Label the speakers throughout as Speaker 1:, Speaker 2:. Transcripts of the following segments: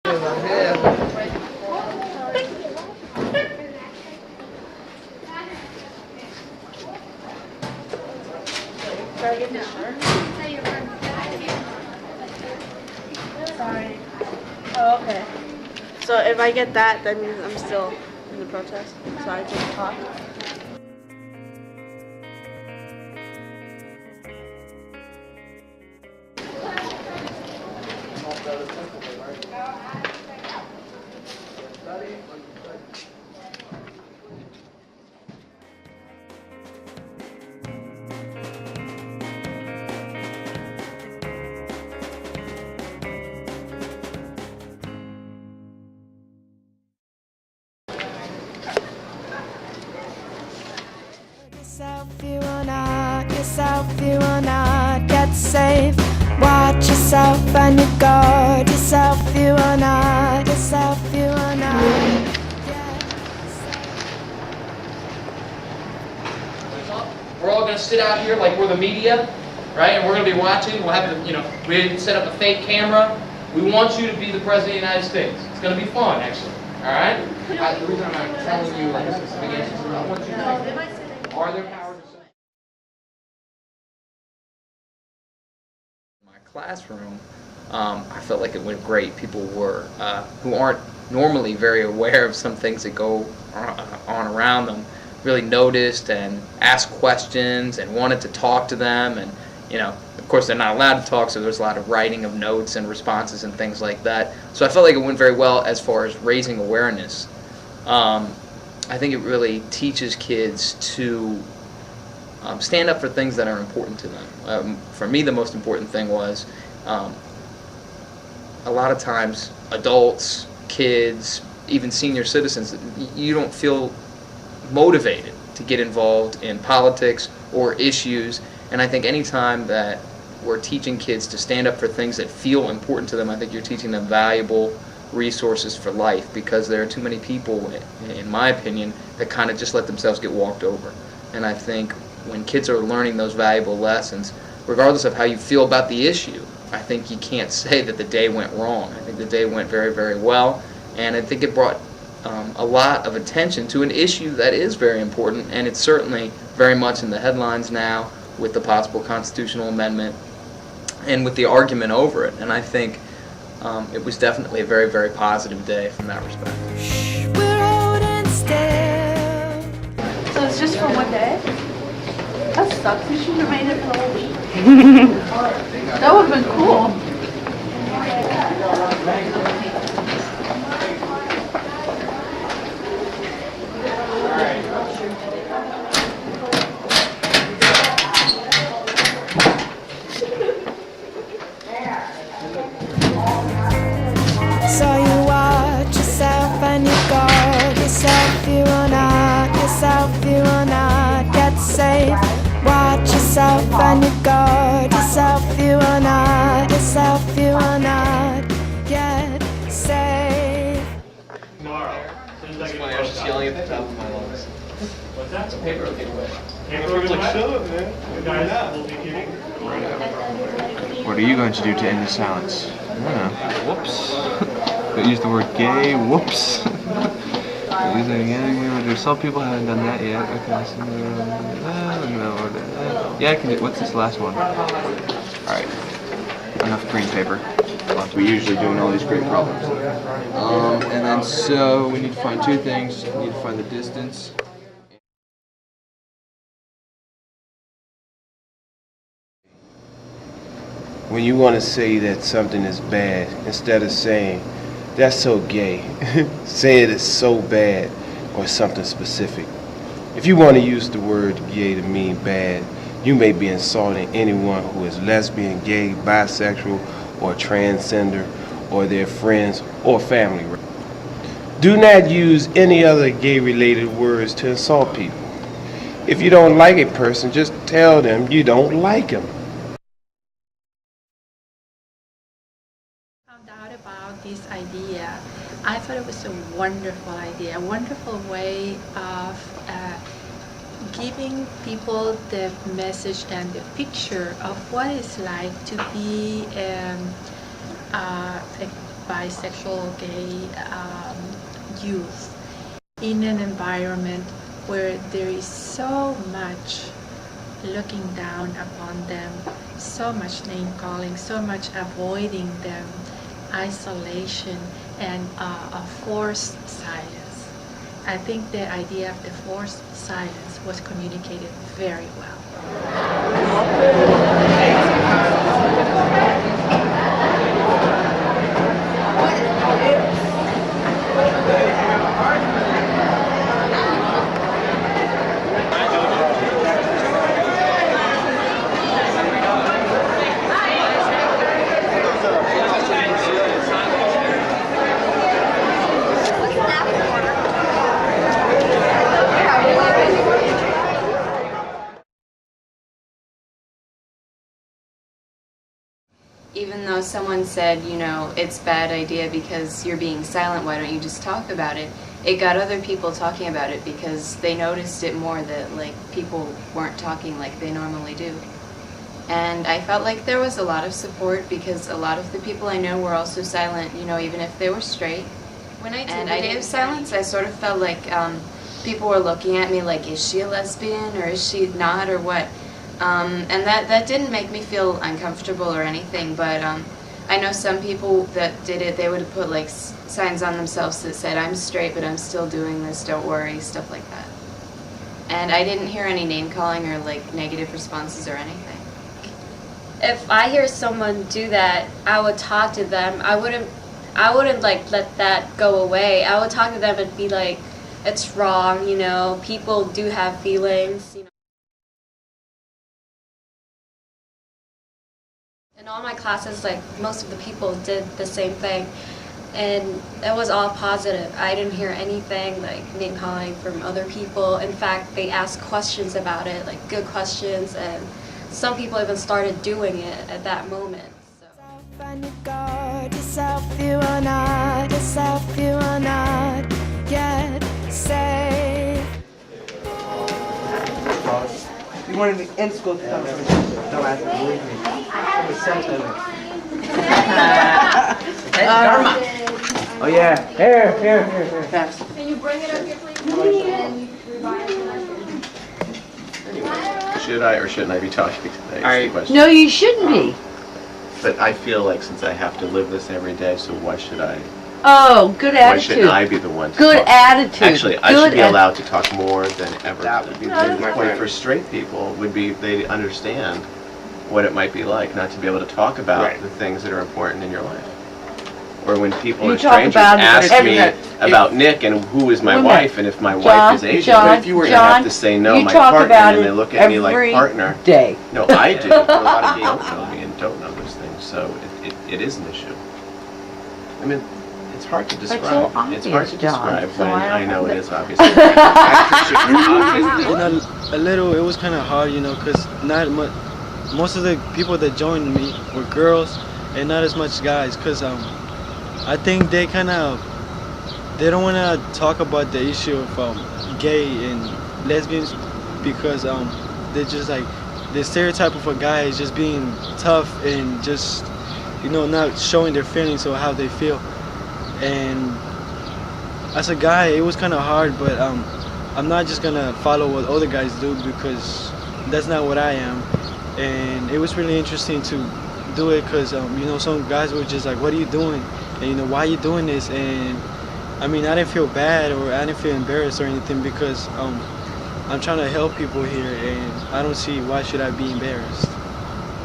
Speaker 1: Sorry. Oh, okay. So if I get that means I'm still in the protest. So I just talk.
Speaker 2: Yourself, you wanna get safe. Watch yourself and you guard yourself, you wanna, yourself, you wanna.
Speaker 3: We're all going to sit out here like we're the media, right? And we're going to be watching. We'll have we set up a fake camera. We want you to be the President of the United States. It's going to be fun, actually. All right? The reason I'm not telling you like a specific answer is I want you to think, are there powers of my classroom? I felt like it went great. People were who aren't normally very aware of some things that go on around them really noticed and asked questions and wanted to talk to them, and of course they're not allowed to talk, so there's a lot of writing of notes and responses and things like that. So I felt like it went very well as far as raising awareness. I think it really teaches kids to stand up for things that are important to them. For me, the most important thing was a lot of times adults, kids, even senior citizens, you don't feel motivated to get involved in politics or issues, and I think anytime that we're teaching kids to stand up for things that feel important to them, I think you're teaching them valuable resources for life, because there are too many people, in my opinion, that kind of just let themselves get walked over. And I think when kids are learning those valuable lessons, regardless of how you feel about the issue, I think you can't say that the day went wrong. I think the day went very, very well, and I think it brought a lot of attention to an issue that is very important, and it's certainly very much in the headlines now with the possible constitutional amendment and with the argument over it. And I think it was definitely a very, very positive day from that respect.
Speaker 2: We're holding still.
Speaker 1: So it's just for one day? That sucks. You should have made it for the whole week. That would have been cool.
Speaker 2: So you watch yourself and you guard yourself, you wanna get safe. Watch yourself and you guard yourself, you wanna get safe.
Speaker 4: Tomorrow.
Speaker 3: That's funny, I was just yelling at the top of my lungs.
Speaker 4: What's that?
Speaker 3: It's a paper will get away.
Speaker 4: Paper will like, shut up, man. You guys will be kidding.
Speaker 5: What are you going to do to end the silence? I don't know. Whoops. Don't use the word gay. Whoops. Use it again. Some people haven't done that yet. Okay. So, no. Yeah, I can do. What's this last one? Alright. Enough green paper. We usually doing all these great problems. And then so we need to find two things. We need to find the distance.
Speaker 6: When you want to say that something is bad, instead of saying, that's so gay, say it is so bad, or something specific. If you want to use the word gay to mean bad, you may be insulting anyone who is lesbian, gay, bisexual, or transgender, or their friends or family. Do not use any other gay-related words to insult people. If you don't like a person, just tell them you don't like them.
Speaker 7: Found out about this idea. I thought it was a wonderful idea, a wonderful way of giving people the message and the picture of what it's like to be a bisexual, gay youth in an environment where there is so much looking down upon them, so much name calling, so much avoiding them, isolation, and a forced silence. I think the idea of the forced silence was communicated very well.
Speaker 8: Even though someone said, you know, it's a bad idea because you're being silent, why don't you just talk about it? It got other people talking about it because they noticed it more, that like people weren't talking like they normally do. And I felt like there was a lot of support because a lot of the people I know were also silent, you know, even if they were straight. When I gave silence, I sort of felt like people were looking at me like, is she a lesbian or is she not or what? And that didn't make me feel uncomfortable or anything, but I know some people that did it, they would put like signs on themselves that said, I'm straight but I'm still doing this, don't worry, stuff like that. And I didn't hear any name calling or like negative responses or anything.
Speaker 9: If I hear someone do that, I would talk to them. I wouldn't like let that go away. I would talk to them and be like, it's wrong, you know, people do have feelings, you know. In all my classes, like, most of the people did the same thing, and it was all positive. I didn't hear anything like name calling from other people. In fact, they asked questions about it, like good questions, and some people even started doing it at that moment.
Speaker 2: And you guard yourself, you are not yourself, you are not yet safe.
Speaker 10: You wanted me in school to come to me. Don't ask me, believe me. It was sentiment. Dharma. Oh yeah. Here. Pass.
Speaker 1: Can you bring it up here, please?
Speaker 11: Should I or shouldn't I be talking today?
Speaker 12: No, you shouldn't be.
Speaker 11: But I feel like since I have to live this every day, so why should I?
Speaker 12: Oh, good attitude.
Speaker 11: Why shouldn't I be the one to
Speaker 12: Good
Speaker 11: talk?
Speaker 12: attitude.
Speaker 11: Actually, I should be allowed to talk more than ever. That would be the point for straight people, would be they understand what it might be like not to be able to talk about the things that are important in your life. Or when people or strangers ask me about Nick and who is my wife and if my wife is Asian, but if you were to have to say no, my partner, and they look at me like partner.
Speaker 12: Day.
Speaker 11: No, I do. A lot of people don't know me and don't know those things, so it is an issue. I mean, it's hard to describe. It's hard to describe when I know it is obviously.
Speaker 13: A little, it was kind of hard, you know, because not much. Most of the people that joined me were girls and not as much guys, because I think they don't want to talk about the issue of gay and lesbians, because they're just like, the stereotype of a guy is just being tough and just, you know, not showing their feelings or how they feel. And as a guy, it was kind of hard, but I'm not just gonna follow what other guys do, because that's not what I am. And it was really interesting to do it, because you know, some guys were just like, what are you doing? And you know, why are you doing this? And I mean, I didn't feel bad or I didn't feel embarrassed or anything, because I'm trying to help people here, and I don't see why should I be embarrassed.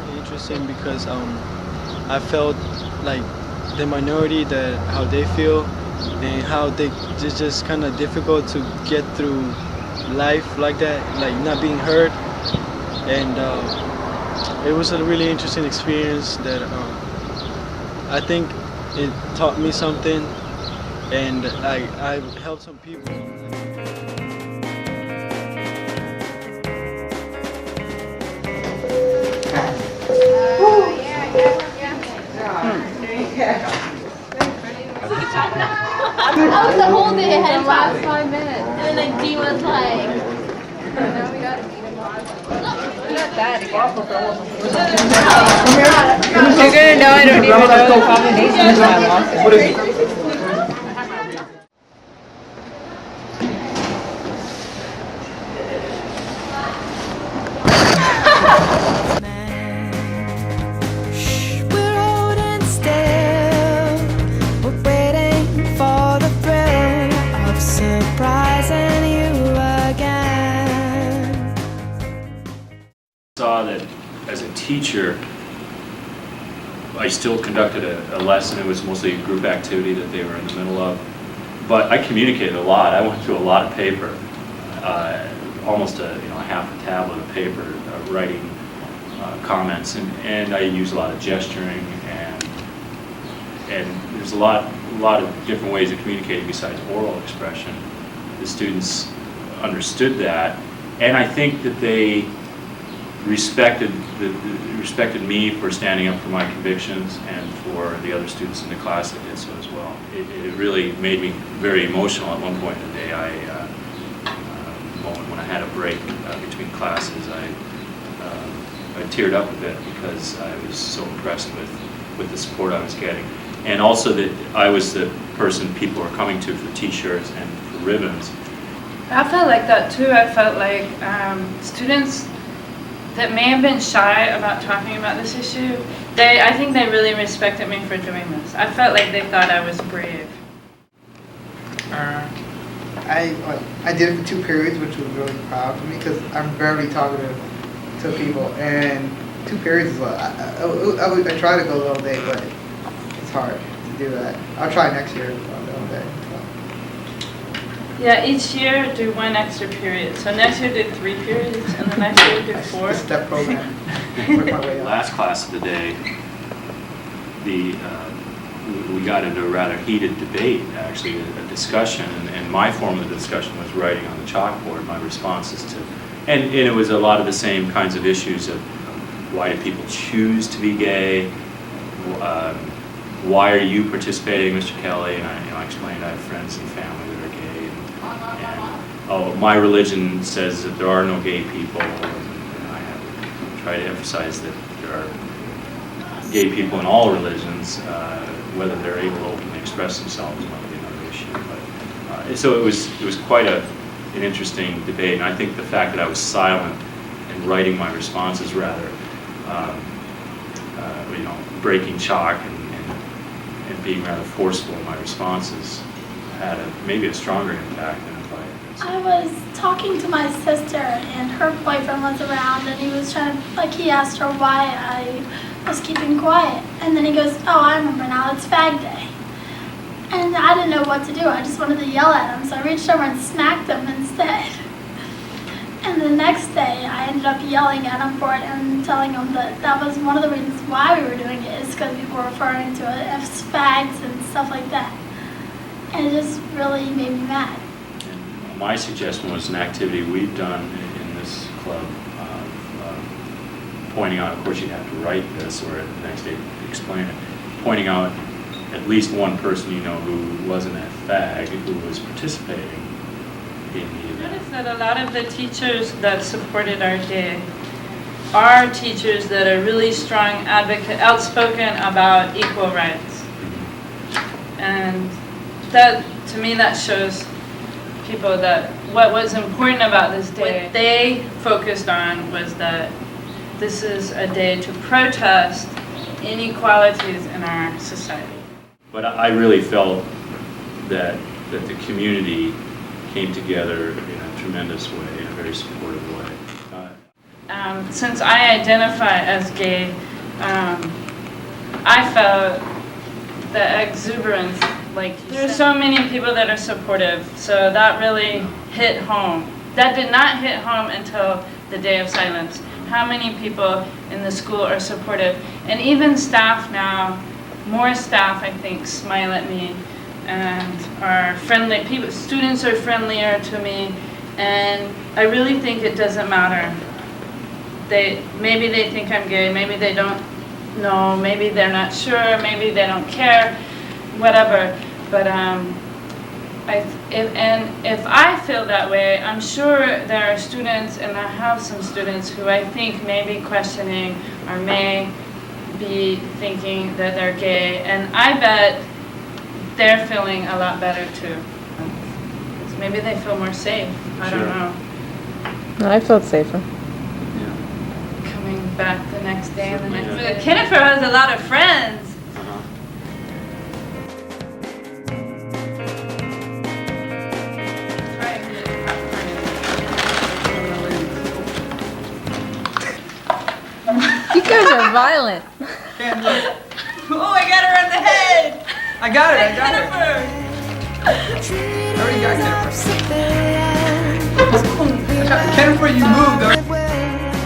Speaker 13: Really interesting, because I felt like the minority, that how they feel and how it's just kind of difficult to get through life like that, like not being heard. And it was a really interesting experience that I think it taught me something, and I helped some people.
Speaker 1: I was the whole day ahead of last 5 minutes. And then Dee was like, now we gotta meet him.
Speaker 7: You're gonna know I don't even know the combination of my losses.
Speaker 5: What is it?
Speaker 2: We're holding still. We're waiting for the thrill of surprising you again.
Speaker 14: Saw that as a teacher, I still conducted a lesson. It was mostly a group activity that they were in the middle of. But I communicated a lot. I went through a lot of paper, almost a half a tablet of paper, writing comments, and I use a lot of gesturing, and there's a lot of different ways of communicating besides oral expression. The students understood that, and I think that they respected me for standing up for my convictions, and for the other students in the class that did so as well. It really made me very emotional at one point in the day. Moment when I had a break between classes, I teared up a bit because I was so impressed with the support I was getting, and also that I was the person people were coming to for T-shirts and for ribbons.
Speaker 1: I felt like that too. I felt like students that may have been shy about talking about this issue, I think they really respected me for doing this. I felt like they thought I was brave.
Speaker 10: I did it for 2 periods, which was really proud for me because I'm very talkative to people, and 2 periods is I try to go the whole day, but it's hard to do that. I'll try next year the whole day.
Speaker 1: Yeah, each year do 1 extra period. So next year do 3 periods, and the next year do 4.
Speaker 10: Step program.
Speaker 14: Last class of the day, we got into a rather heated debate, actually, a discussion, and my form of the discussion was writing on the chalkboard my responses to, and it was a lot of the same kinds of issues of why do people choose to be gay, why are you participating, Mr. Kelly, and I explained I have friends and family that are gay, and my religion says that there are no gay people, and I have to try to emphasize that there are gay people in all religions. Whether they're able to openly express themselves might be another issue. But so it was quite an interesting debate, and I think the fact that I was silent and writing my responses rather, breaking chalk and being rather forceful in my responses had maybe a stronger impact than if
Speaker 15: I was talking to my sister, and her boyfriend was around, and he was he asked her why I was keeping quiet, and then he goes, "Oh, I remember now, it's fag day." And I didn't know what to do. I just wanted to yell at him, so I reached over and smacked him instead. And the next day, I ended up yelling at him for it and telling him that was one of the reasons why we were doing it, is because people were referring to it as fags and stuff like that. And it just really made me mad.
Speaker 14: My suggestion was an activity we've done in this club, pointing out, of course you'd have to write this or the next day explain it, pointing out at least one person you know who wasn't a fag who was participating in the event.
Speaker 1: Notice that a lot of the teachers that supported our day are teachers that are really strong advocate, outspoken about equal rights. And that, to me, that shows people that what was important about this day, what they focused on was that this is a day to protest inequalities in our society.
Speaker 14: But I really felt that the community came together in a tremendous way, in a very supportive way.
Speaker 1: Since I identify as gay, I felt the exuberance. There's so many people that are supportive, so that really hit home. That did not hit home until the Day of Silence. How many people in the school are supportive? And even staff now, more staff I think smile at me and are friendly. Students are friendlier to me, and I really think it doesn't matter. Maybe they think I'm gay, maybe they don't know, maybe they're not sure, maybe they don't care, whatever. But If I feel that way, I'm sure there are students, and I have some students who I think may be questioning or may be thinking that they're gay, and I bet they're feeling a lot better too. Maybe they feel more safe. I don't know.
Speaker 16: I felt safer.
Speaker 1: Coming back the next day and the next day. Jennifer has a lot of friends.
Speaker 16: You guys are violent.
Speaker 1: Oh, I got her on the head.
Speaker 3: I got it.
Speaker 1: Jennifer.
Speaker 3: I already got Jennifer. Jennifer, you moved.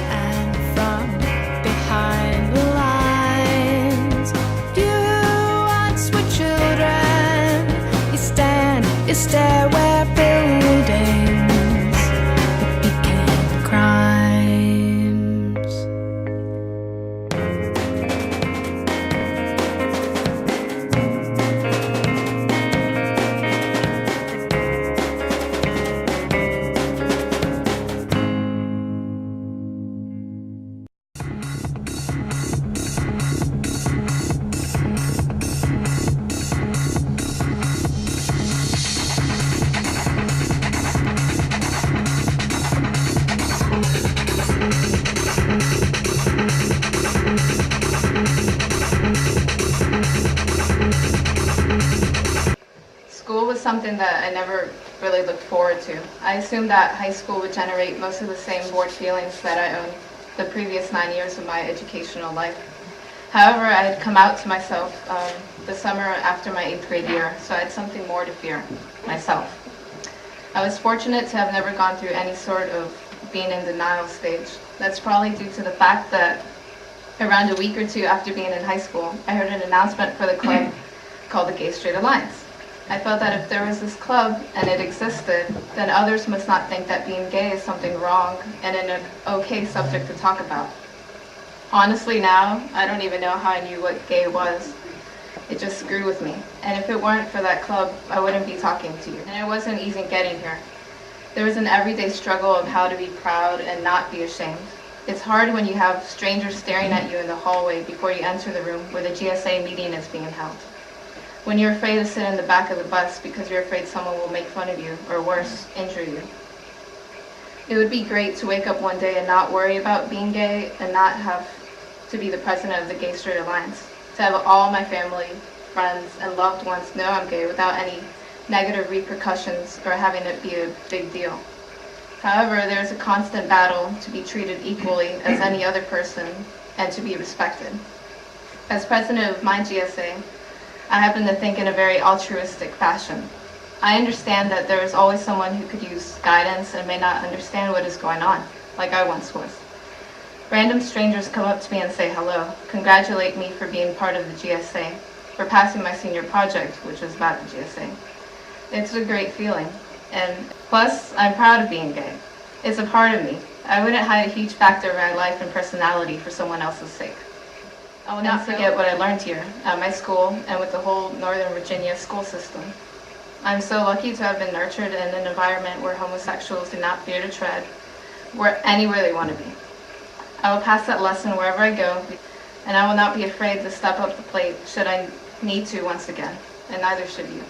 Speaker 2: And from behind the lines, you once were children. You stand, you stare where buildings became crimes.
Speaker 17: School was something that I never really looked forward to. I assumed that high school would generate most of the same bored feelings that I owned the previous 9 years of my educational life. However, I had come out to myself the summer after my 8th grade year, so I had something more to fear, myself. I was fortunate to have never gone through any sort of being in denial stage. That's probably due to the fact that around a week or two after being in high school, I heard an announcement for the club called the Gay Straight Alliance. I felt that if there was this club and it existed, then others must not think that being gay is something wrong and an okay subject to talk about. Honestly now, I don't even know how I knew what gay was. It just grew with me. And if it weren't for that club, I wouldn't be talking to you. And it wasn't easy getting here. There was an everyday struggle of how to be proud and not be ashamed. It's hard when you have strangers staring at you in the hallway before you enter the room where the GSA meeting is being held. When you're afraid to sit in the back of the bus because you're afraid someone will make fun of you, or worse, injure you. It would be great to wake up one day and not worry about being gay and not have to be the president of the Gay Straight Alliance. To have all my family, friends, and loved ones know I'm gay without any negative repercussions or having it be a big deal. However, there's a constant battle to be treated equally as any other person and to be respected. As president of my GSA, I happen to think in a very altruistic fashion. I understand that there is always someone who could use guidance and may not understand what is going on, like I once was. Random strangers come up to me and say hello, congratulate me for being part of the GSA, for passing my senior project, which is about the GSA. It's a great feeling, and plus, I'm proud of being gay. It's a part of me. I wouldn't hide a huge factor of my life and personality for someone else's sake. I will not forget what I learned here, at my school, and with the whole Northern Virginia school system. I'm so lucky to have been nurtured in an environment where homosexuals do not fear to tread, anywhere they want to be. I will pass that lesson wherever I go, and I will not be afraid to step up the plate should I need to once again, and neither should you.